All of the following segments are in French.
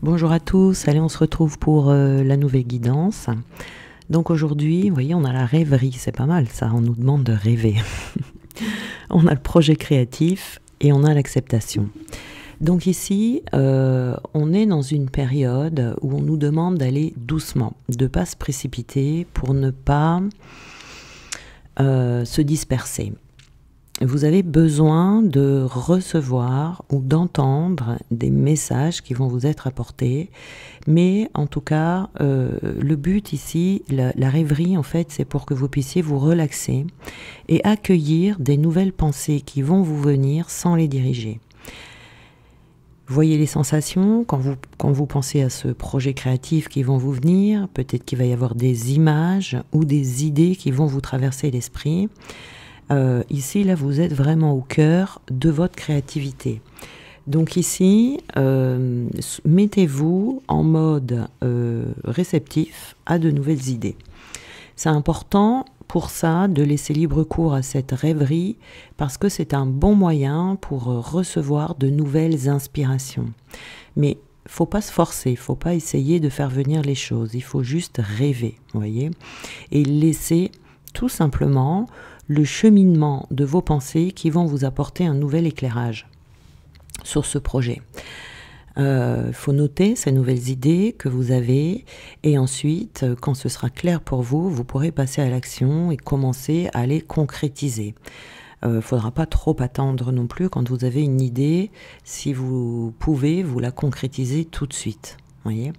Bonjour à tous, allez on se retrouve pour la nouvelle guidance. Donc aujourd'hui, vous voyez, on a la rêverie, c'est pas mal ça, on nous demande de rêver. On a le projet créatif et on a l'acceptation. Donc ici, on est dans une période où on nous demande d'aller doucement, de ne pas se précipiter pour ne pas se disperser. Vous avez besoin de recevoir ou d'entendre des messages qui vont vous être apportés. Mais en tout cas, le but ici, la rêverie, en fait, c'est pour que vous puissiez vous relaxer et accueillir des nouvelles pensées qui vont vous venir sans les diriger. Voyez les sensations quand vous pensez à ce projet créatif qui vont vous venir. Peut-être qu'il va y avoir des images ou des idées qui vont vous traverser l'esprit. Ici, là, vous êtes vraiment au cœur de votre créativité. Donc ici, mettez-vous en mode réceptif à de nouvelles idées. C'est important pour ça de laisser libre cours à cette rêverie parce que c'est un bon moyen pour recevoir de nouvelles inspirations. Mais il ne faut pas se forcer, il ne faut pas essayer de faire venir les choses. Il faut juste rêver, vous voyez, et laisser tout simplement le cheminement de vos pensées qui vont vous apporter un nouvel éclairage sur ce projet. Faut noter ces nouvelles idées que vous avez et ensuite, quand ce sera clair pour vous, vous pourrez passer à l'action et commencer à les concrétiser. Faudra pas trop attendre non plus quand vous avez une idée, si vous pouvez vous la concrétiser tout de suite. Voyez.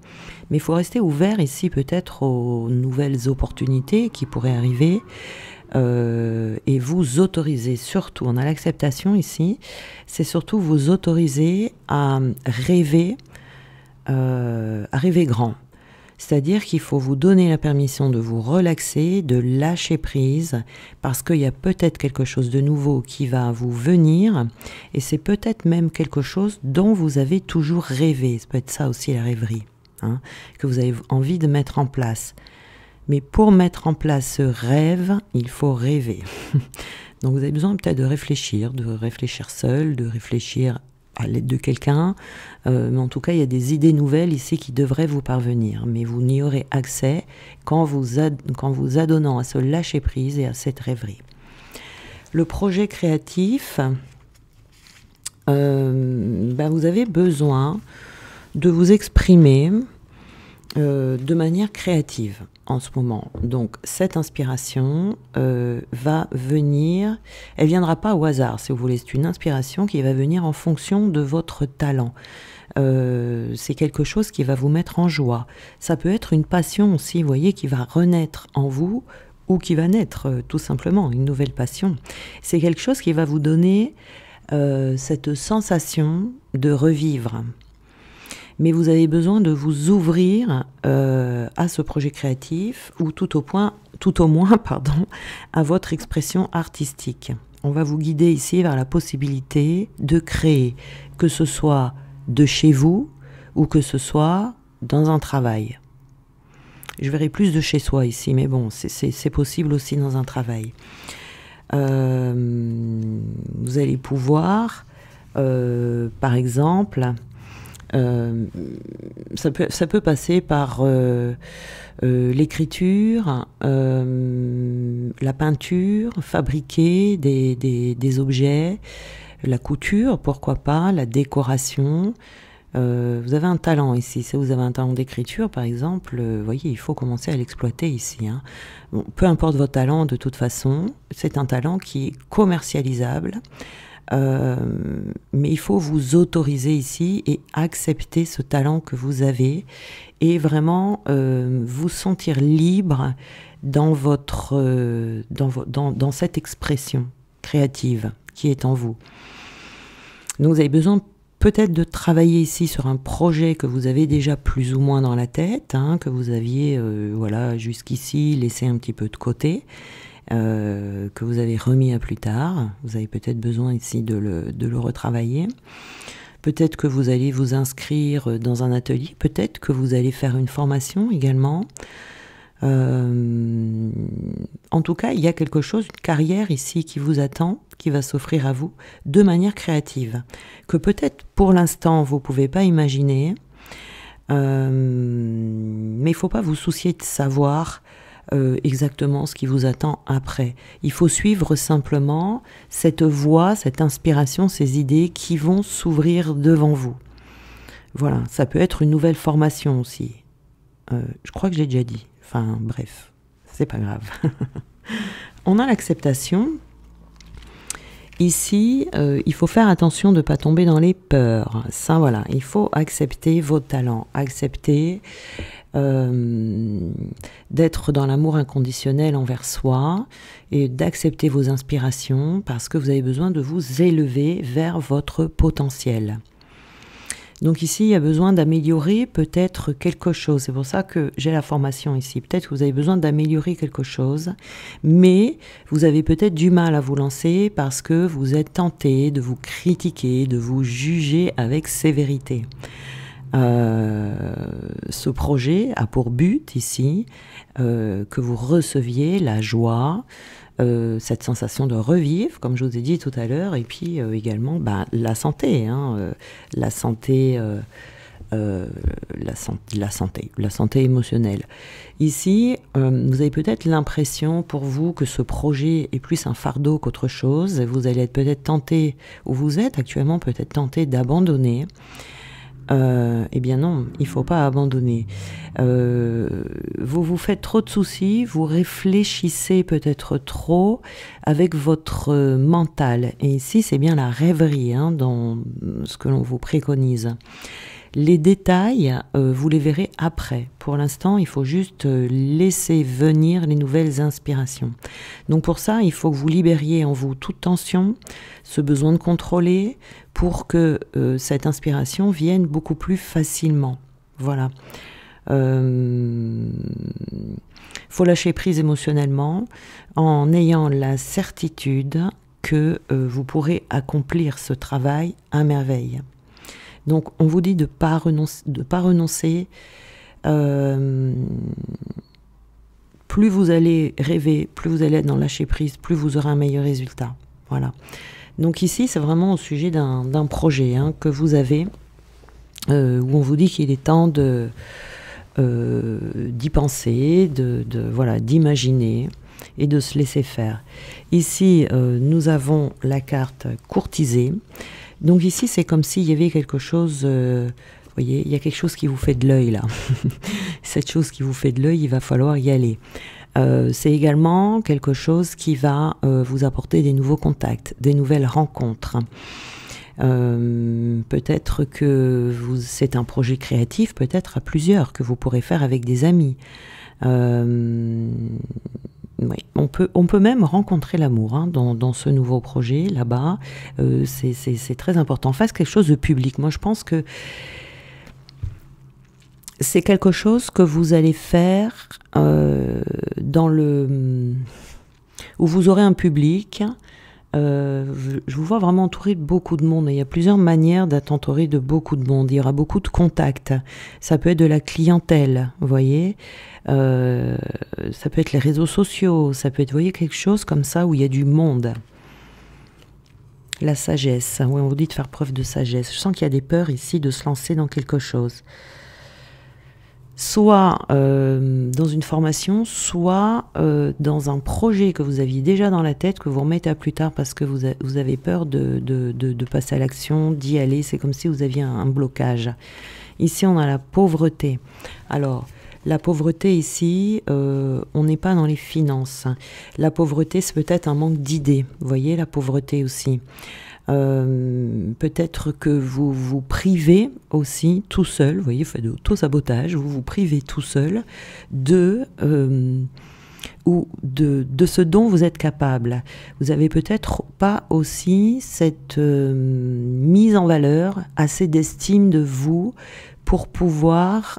Mais il faut rester ouvert ici peut-être aux nouvelles opportunités qui pourraient arriver. Et vous autoriser, surtout, on a l'acceptation ici, c'est surtout vous autoriser à rêver grand. C'est-à-dire qu'il faut vous donner la permission de vous relaxer, de lâcher prise, parce qu'il y a peut-être quelque chose de nouveau qui va vous venir, et c'est peut-être même quelque chose dont vous avez toujours rêvé. Ça peut être ça aussi la rêverie, hein, que vous avez envie de mettre en place. Mais pour mettre en place ce rêve, il faut rêver. Donc vous avez besoin peut-être de réfléchir seul, de réfléchir à l'aide de quelqu'un. Mais en tout cas, il y a des idées nouvelles ici qui devraient vous parvenir. Mais vous n'y aurez accès qu'en vous adonnant à ce lâcher-prise et à cette rêverie. Le projet créatif, vous avez besoin de vous exprimer de manière créative en ce moment. Donc cette inspiration va venir, elle viendra pas au hasard si vous voulez, c'est une inspiration qui va venir en fonction de votre talent. C'est quelque chose qui va vous mettre en joie. Ça peut être une passion aussi, vous voyez, qui va renaître en vous ou qui va naître tout simplement, une nouvelle passion. C'est quelque chose qui va vous donner cette sensation de revivre. Mais vous avez besoin de vous ouvrir à ce projet créatif ou tout au moins, à votre expression artistique. On va vous guider ici vers la possibilité de créer, que ce soit de chez vous ou que ce soit dans un travail. Je verrai plus de chez soi ici, mais bon, c'est possible aussi dans un travail. Vous allez pouvoir, par exemple, ça peut passer par l'écriture, la peinture, fabriquer des objets, la couture, pourquoi pas, la décoration. Vous avez un talent ici. Si vous avez un talent d'écriture, par exemple, voyez, il faut commencer à l'exploiter ici, hein. Bon, peu importe votre talent, de toute façon, c'est un talent qui est commercialisable. Mais il faut vous autoriser ici et accepter ce talent que vous avez et vraiment vous sentir libre dans dans cette expression créative qui est en vous. Donc vous avez besoin peut-être de travailler ici sur un projet que vous avez déjà plus ou moins dans la tête, hein, que vous aviez voilà, jusqu'ici laissé un petit peu de côté. Que vous avez remis à plus tard. Vous avez peut-être besoin ici de le retravailler. Peut-être que vous allez vous inscrire dans un atelier. Peut-être que vous allez faire une formation également. En tout cas, il y a quelque chose, une carrière ici qui vous attend, qui va s'offrir à vous de manière créative, que peut-être pour l'instant vous ne pouvez pas imaginer, Mais il ne faut pas vous soucier de savoir exactement ce qui vous attend après. Il faut suivre simplement cette voie, cette inspiration, ces idées qui vont s'ouvrir devant vous. Voilà, ça peut être une nouvelle formation aussi. Je crois que j'ai déjà dit. Enfin, bref, c'est pas grave. On a l'acceptation. Ici, il faut faire attention de ne pas tomber dans les peurs. Ça, voilà, il faut accepter vos talents, accepter d'être dans l'amour inconditionnel envers soi et d'accepter vos inspirations parce que vous avez besoin de vous élever vers votre potentiel. Donc ici, il y a besoin d'améliorer peut-être quelque chose. C'est pour ça que j'ai la formation ici. Peut-être que vous avez besoin d'améliorer quelque chose, mais vous avez peut-être du mal à vous lancer parce que vous êtes tenté de vous critiquer, de vous juger avec sévérité. Ce projet a pour but ici que vous receviez la joie, cette sensation de revivre, comme je vous ai dit tout à l'heure, et puis également la santé, la santé émotionnelle. Ici, vous avez peut-être l'impression pour vous que ce projet est plus un fardeau qu'autre chose. Vous allez être peut-être tenté, ou vous êtes actuellement peut-être tenté d'abandonner. Eh bien non, il ne faut pas abandonner. Vous vous faites trop de soucis, vous réfléchissez peut-être trop avec votre mental. Et ici, c'est bien la rêverie dans ce que l'on vous préconise. Les détails, vous les verrez après. Pour l'instant, il faut juste laisser venir les nouvelles inspirations. Donc pour ça, il faut que vous libériez en vous toute tension, ce besoin de contrôler, pour que cette inspiration vienne beaucoup plus facilement. Voilà. Faut lâcher prise émotionnellement en ayant la certitude que vous pourrez accomplir ce travail à merveille. Donc on vous dit de pas renoncer. Plus vous allez rêver, plus vous allez être dans le lâcher prise, plus vous aurez un meilleur résultat. Voilà. Donc ici, c'est vraiment au sujet d'un projet que vous avez, où on vous dit qu'il est temps d'y penser, d'imaginer et de se laisser faire. Ici, nous avons la carte courtisée. Donc ici, c'est comme s'il y avait quelque chose, vous voyez, il y a quelque chose qui vous fait de l'œil là. Cette chose qui vous fait de l'œil, il va falloir y aller. C'est également quelque chose qui va vous apporter des nouveaux contacts, des nouvelles rencontres. Peut-être que c'est un projet créatif, peut-être à plusieurs, que vous pourrez faire avec des amis. Oui, on peut même rencontrer l'amour dans ce nouveau projet, là-bas. C'est très important. Faites quelque chose de public. Moi, je pense que c'est quelque chose que vous allez faire où vous aurez un public. Je vous vois vraiment entouré de beaucoup de monde. Il y a plusieurs manières d'être entouré de beaucoup de monde. Il y aura beaucoup de contacts. Ça peut être de la clientèle, vous voyez. Ça peut être les réseaux sociaux. Ça peut être, vous voyez, quelque chose comme ça où il y a du monde. La sagesse. Oui, on vous dit de faire preuve de sagesse. Je sens qu'il y a des peurs ici de se lancer dans quelque chose. Soit dans une formation, soit dans un projet que vous aviez déjà dans la tête, que vous remettez à plus tard parce que vous avez peur de passer à l'action, d'y aller. C'est comme si vous aviez un blocage. Ici, on a la pauvreté. Alors, la pauvreté ici, on n'est pas dans les finances. La pauvreté, c'est peut-être un manque d'idées. Vous voyez, la pauvreté aussi. Peut-être que vous vous privez aussi tout seul, vous voyez, faites de l'auto-sabotage, vous vous privez tout seul de ce dont vous êtes capable. Vous avez peut-être pas aussi cette mise en valeur, assez d'estime de vous pour pouvoir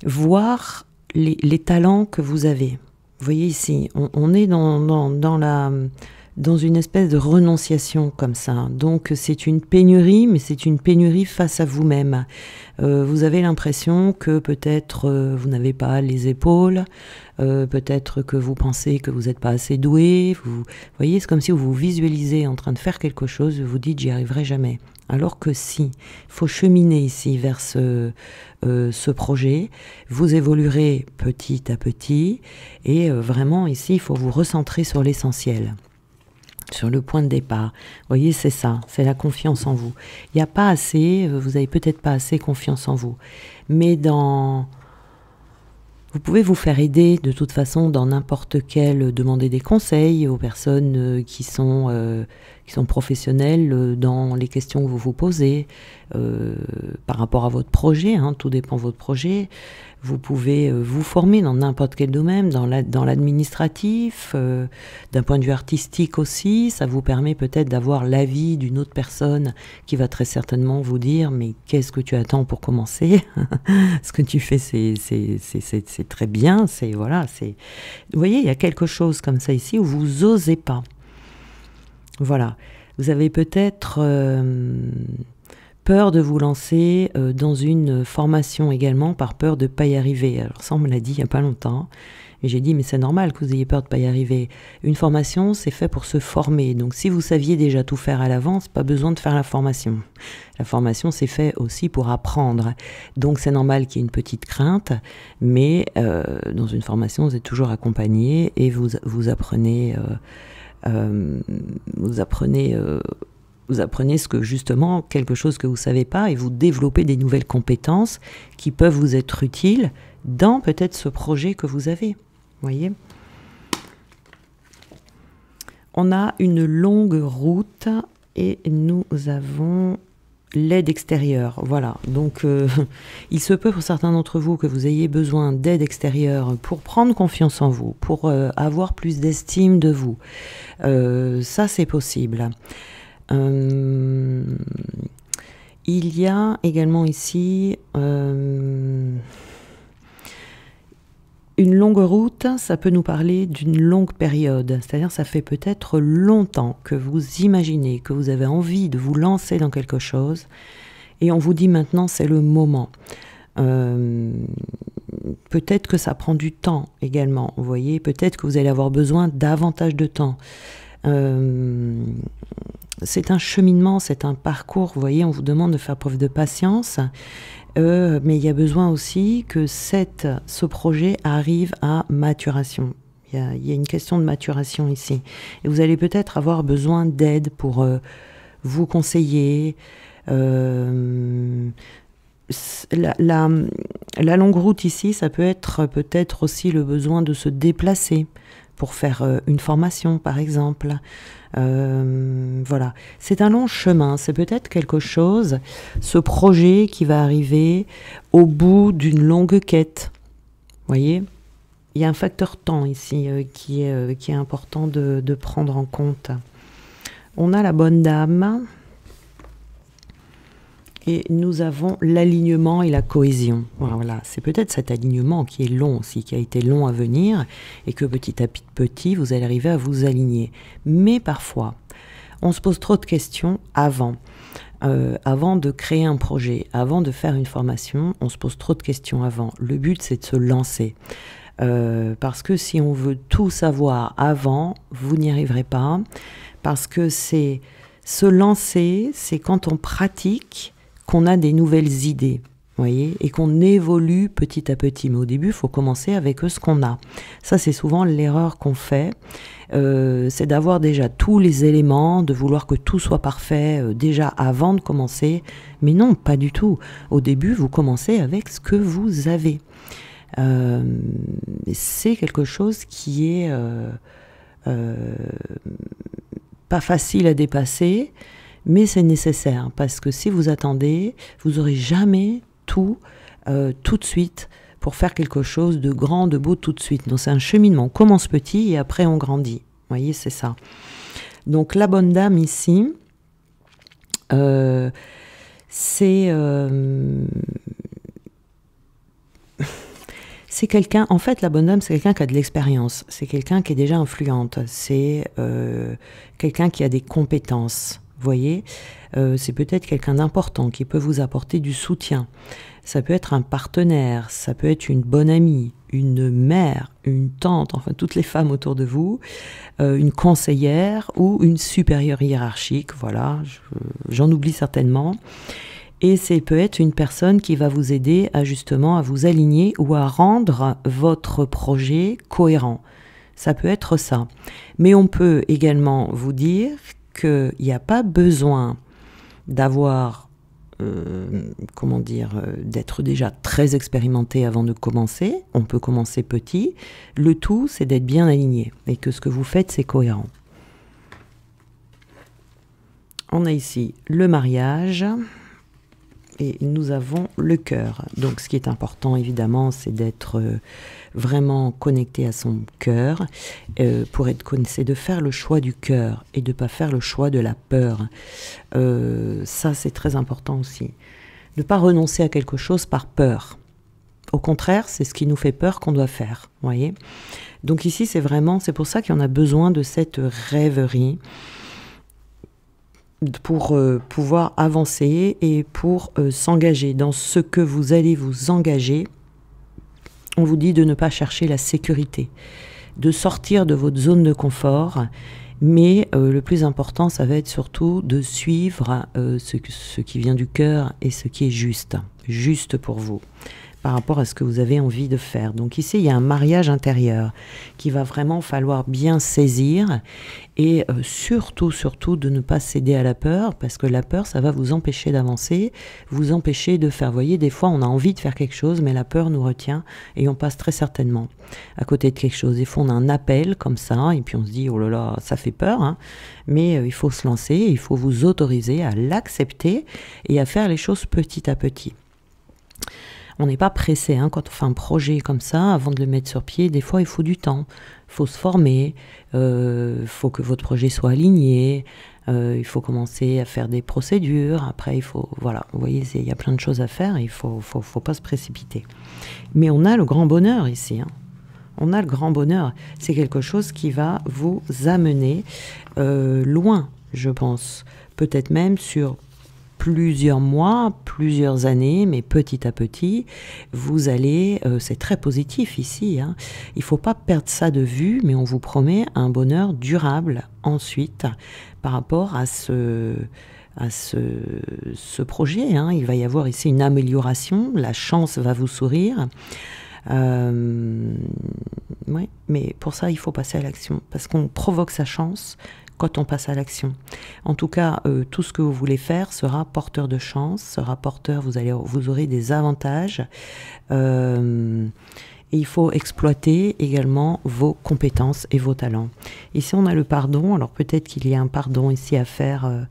voir les talents que vous avez. Vous voyez ici, on est dans une espèce de renonciation comme ça. Donc c'est une pénurie, mais c'est une pénurie face à vous-même. Vous avez l'impression que peut-être vous n'avez pas les épaules, peut-être que vous pensez que vous n'êtes pas assez doué. Vous voyez, c'est comme si vous vous visualisez en train de faire quelque chose, vous vous dites j'y arriverai jamais. Alors que si, il faut cheminer ici vers ce projet, vous évoluerez petit à petit, et vraiment ici, il faut vous recentrer sur l'essentiel, sur le point de départ. Vous voyez, c'est ça, c'est la confiance en vous. Il n'y a pas assez, vous n'avez peut-être pas assez confiance en vous, mais vous pouvez vous faire aider de toute façon dans n'importe quel, demander des conseils aux personnes qui sont professionnelles dans les questions que vous vous posez par rapport à votre projet, hein, tout dépend de votre projet. Vous pouvez vous former dans n'importe quel domaine, dans l'administratif, d'un point de vue artistique aussi. Ça vous permet peut-être d'avoir l'avis d'une autre personne qui va très certainement vous dire « Mais qu'est-ce que tu attends pour commencer ?» Ce que tu fais, c'est très bien. Voilà, vous voyez, il y a quelque chose comme ça ici où vous osez pas. Voilà. Vous avez peut-être peur de vous lancer dans une formation également, par peur de ne pas y arriver. Alors ça, on me l'a dit il n'y a pas longtemps. Et j'ai dit, mais c'est normal que vous ayez peur de ne pas y arriver. Une formation, c'est fait pour se former. Donc si vous saviez déjà tout faire à l'avance, pas besoin de faire la formation. La formation, c'est fait aussi pour apprendre. Donc c'est normal qu'il y ait une petite crainte, mais dans une formation, vous êtes toujours accompagné et vous apprenez... vous apprenez ce que justement, quelque chose que vous ne savez pas, et vous développez des nouvelles compétences qui peuvent vous être utiles dans peut-être ce projet que vous avez. Voyez ? On a une longue route et nous avons l'aide extérieure. Voilà, donc il se peut pour certains d'entre vous que vous ayez besoin d'aide extérieure pour prendre confiance en vous, pour avoir plus d'estime de vous. Ça, c'est possible. Il y a également ici une longue route, ça peut nous parler d'une longue période, c'est-à-dire ça fait peut-être longtemps que vous imaginez, que vous avez envie de vous lancer dans quelque chose et on vous dit maintenant c'est le moment. Peut-être que ça prend du temps également, vous voyez, peut-être que vous allez avoir besoin davantage de temps. C'est un cheminement, c'est un parcours, vous voyez, on vous demande de faire preuve de patience, mais il y a besoin aussi que ce projet arrive à maturation. Il y a une question de maturation ici. Et vous allez peut-être avoir besoin d'aide pour vous conseiller. La longue route ici, ça peut être peut-être aussi le besoin de se déplacer pour faire une formation, par exemple. Voilà, c'est un long chemin, c'est peut-être quelque chose, ce projet qui va arriver au bout d'une longue quête. Vous voyez, il y a un facteur temps ici qui est important de prendre en compte. On a la bonne dame et nous avons l'alignement et la cohésion. Voilà, c'est peut-être cet alignement qui est long aussi, qui a été long à venir et que petit à petit, vous allez arriver à vous aligner. Mais parfois, on se pose trop de questions avant de créer un projet, avant de faire une formation, on se pose trop de questions avant. Le but, c'est de se lancer. Parce que si on veut tout savoir avant, vous n'y arriverez pas. Parce que c'est se lancer, c'est quand on pratique qu'on a des nouvelles idées, voyez, et qu'on évolue petit à petit. Mais au début, il faut commencer avec ce qu'on a. Ça, c'est souvent l'erreur qu'on fait. C'est d'avoir déjà tous les éléments, de vouloir que tout soit parfait déjà avant de commencer. Mais non, pas du tout. Au début, vous commencez avec ce que vous avez. C'est quelque chose qui est pas facile à dépasser, mais c'est nécessaire, parce que si vous attendez, vous n'aurez jamais tout de suite pour faire quelque chose de grand, de beau tout de suite. Donc c'est un cheminement, on commence petit et après on grandit. Vous voyez, c'est ça. Donc la bonne dame ici, c'est quelqu'un, en fait la bonne dame c'est quelqu'un qui a de l'expérience, c'est quelqu'un qui est déjà influente, c'est quelqu'un qui a des compétences. Vous voyez, c'est peut-être quelqu'un d'important qui peut vous apporter du soutien. Ça peut être un partenaire, ça peut être une bonne amie, une mère, une tante, enfin toutes les femmes autour de vous, une conseillère ou une supérieure hiérarchique, voilà, j'en oublie certainement. Et c'est peut être une personne qui va vous aider à justement à vous aligner ou à rendre votre projet cohérent. Ça peut être ça. Mais on peut également vous dire qu'il n'y a pas besoin d'avoir, comment dire, d'être déjà très expérimenté avant de commencer. On peut commencer petit. Le tout, c'est d'être bien aligné et que ce que vous faites, c'est cohérent. On a ici le mariage. Et nous avons le cœur. Donc ce qui est important évidemment, c'est d'être vraiment connecté à son cœur. C'est de faire le choix du cœur et de ne pas faire le choix de la peur. Ça c'est très important aussi. De ne pas renoncer à quelque chose par peur. Au contraire, c'est ce qui nous fait peur qu'on doit faire. Voyez. Donc ici c'est pour ça qu'on a besoin de cette rêverie pour pouvoir avancer et pour s'engager dans ce que vous allez vous engager. On vous dit de ne pas chercher la sécurité, de sortir de votre zone de confort, mais le plus important, ça va être surtout de suivre ce qui vient du cœur et ce qui est juste pour vous, par rapport à ce que vous avez envie de faire. Donc ici, il y a un mariage intérieur qui va vraiment falloir bien saisir et surtout de ne pas céder à la peur, parce que la peur, ça va vous empêcher d'avancer, vous empêcher de faire. Vous voyez, des fois, on a envie de faire quelque chose, mais la peur nous retient et on passe très certainement à côté de quelque chose. Des fois, on a un appel comme ça et puis on se dit, oh là là, ça fait peur, hein. Mais il faut se lancer, il faut vous autoriser à l'accepter et à faire les choses petit à petit. On n'est pas pressé, hein, quand on fait un projet comme ça, avant de le mettre sur pied, des fois il faut du temps, il faut se former, il faut que votre projet soit aligné, il faut commencer à faire des procédures, après il faut, voilà, vous voyez, il y a plein de choses à faire, il faut pas se précipiter. Mais on a le grand bonheur ici, hein. On a le grand bonheur, c'est quelque chose qui va vous amener loin, je pense, peut-être même sur plusieurs mois, plusieurs années, mais petit à petit, vous allez, c'est très positif ici, hein. Il ne faut pas perdre ça de vue, mais on vous promet un bonheur durable ensuite par rapport à ce projet, hein. Il va y avoir ici une amélioration, la chance va vous sourire. Ouais, mais pour ça, il faut passer à l'action, parce qu'on provoque sa chance quand on passe à l'action. En tout cas, tout ce que vous voulez faire sera porteur de chance, sera porteur, vous aurez des avantages. Et il faut exploiter également vos compétences et vos talents. Ici, on a le pardon. Alors peut-être qu'il y a un pardon ici à faire.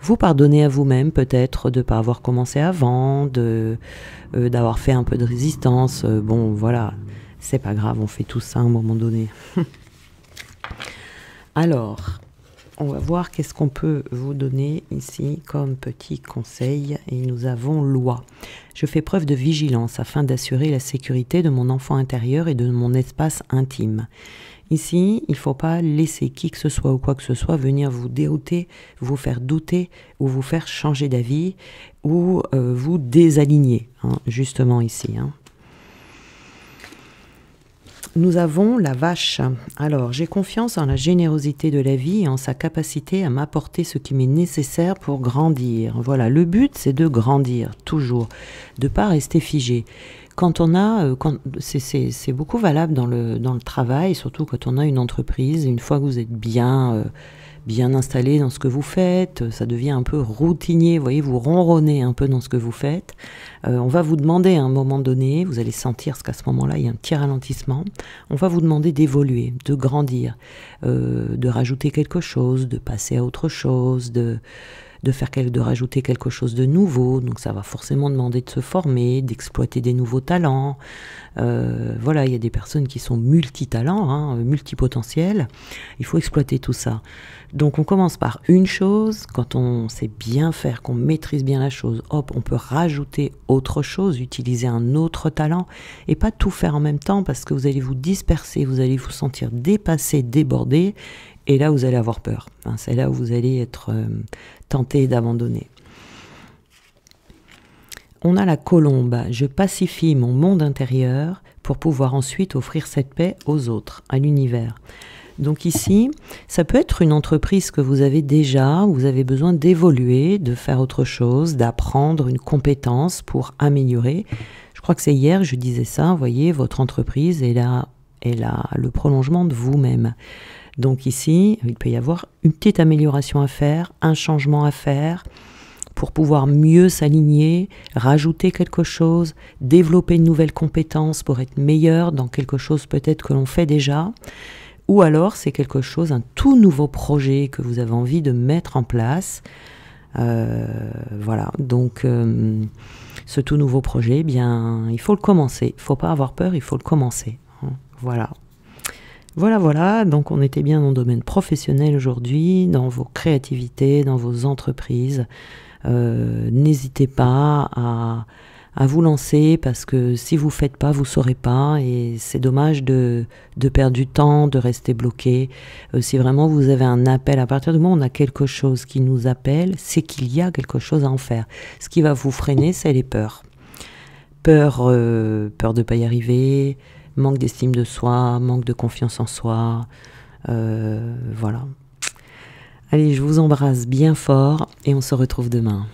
Vous pardonnez à vous-même peut-être de ne pas avoir commencé avant, d'avoir fait un peu de résistance. Bon, voilà, c'est pas grave, on fait tout ça à un moment donné. Alors, on va voir qu'est-ce qu'on peut vous donner ici comme petit conseil. Et nous avons loi. Je fais preuve de vigilance afin d'assurer la sécurité de mon enfant intérieur et de mon espace intime. Ici, il ne faut pas laisser qui que ce soit ou quoi que ce soit venir vous dérouter, vous faire douter ou vous faire changer d'avis ou vous désaligner, hein, justement ici, hein. Nous avons la vache. Alors, j'ai confiance en la générosité de la vie et en sa capacité à m'apporter ce qui m'est nécessaire pour grandir. Voilà, le but, c'est de grandir, toujours, de ne pas rester figé. Quand on a, c'est beaucoup valable dans le travail, surtout quand on a une entreprise, une fois que vous êtes bien installé dans ce que vous faites, ça devient un peu routinier, vous voyez, vous ronronnez un peu dans ce que vous faites. On va vous demander à un moment donné, vous allez sentir qu'à ce moment-là, il y a un petit ralentissement, on va vous demander d'évoluer, de grandir, de rajouter quelque chose, de passer à autre chose, de rajouter quelque chose de nouveau. Donc ça va forcément demander de se former, d'exploiter des nouveaux talents. Voilà, il y a des personnes qui sont multitalents, hein, multipotentiels. Il faut exploiter tout ça. Donc on commence par une chose, quand on sait bien faire, qu'on maîtrise bien la chose, hop, on peut rajouter autre chose, utiliser un autre talent, et pas tout faire en même temps, parce que vous allez vous disperser, vous allez vous sentir dépassé, débordé, et là vous allez avoir peur. Hein, c'est là où vous allez être tenté d'abandonner. On a la colombe. Je pacifie mon monde intérieur pour pouvoir ensuite offrir cette paix aux autres, à l'univers. Donc ici, ça peut être une entreprise que vous avez déjà, où vous avez besoin d'évoluer, de faire autre chose, d'apprendre une compétence pour améliorer. Je crois que c'est hier, je disais ça, vous voyez, votre entreprise est là, le prolongement de vous-même. Donc ici, il peut y avoir une petite amélioration à faire, un changement à faire, pour pouvoir mieux s'aligner, rajouter quelque chose, développer une nouvelle compétence pour être meilleur dans quelque chose peut-être que l'on fait déjà. Ou alors c'est quelque chose, un tout nouveau projet que vous avez envie de mettre en place. Voilà, donc ce tout nouveau projet, eh bien, il faut le commencer. Il ne faut pas avoir peur, il faut le commencer. Voilà. Voilà, donc on était bien dans le domaine professionnel aujourd'hui, dans vos créativités, dans vos entreprises. N'hésitez pas à vous lancer, parce que si vous ne faites pas, vous ne saurez pas, et c'est dommage de perdre du temps, de rester bloqué. Si vraiment vous avez un appel, à partir du moment où on a quelque chose qui nous appelle, c'est qu'il y a quelque chose à en faire. Ce qui va vous freiner, c'est les peurs. Peur de ne pas y arriver, manque d'estime de soi, manque de confiance en soi, voilà. Allez, je vous embrasse bien fort et on se retrouve demain.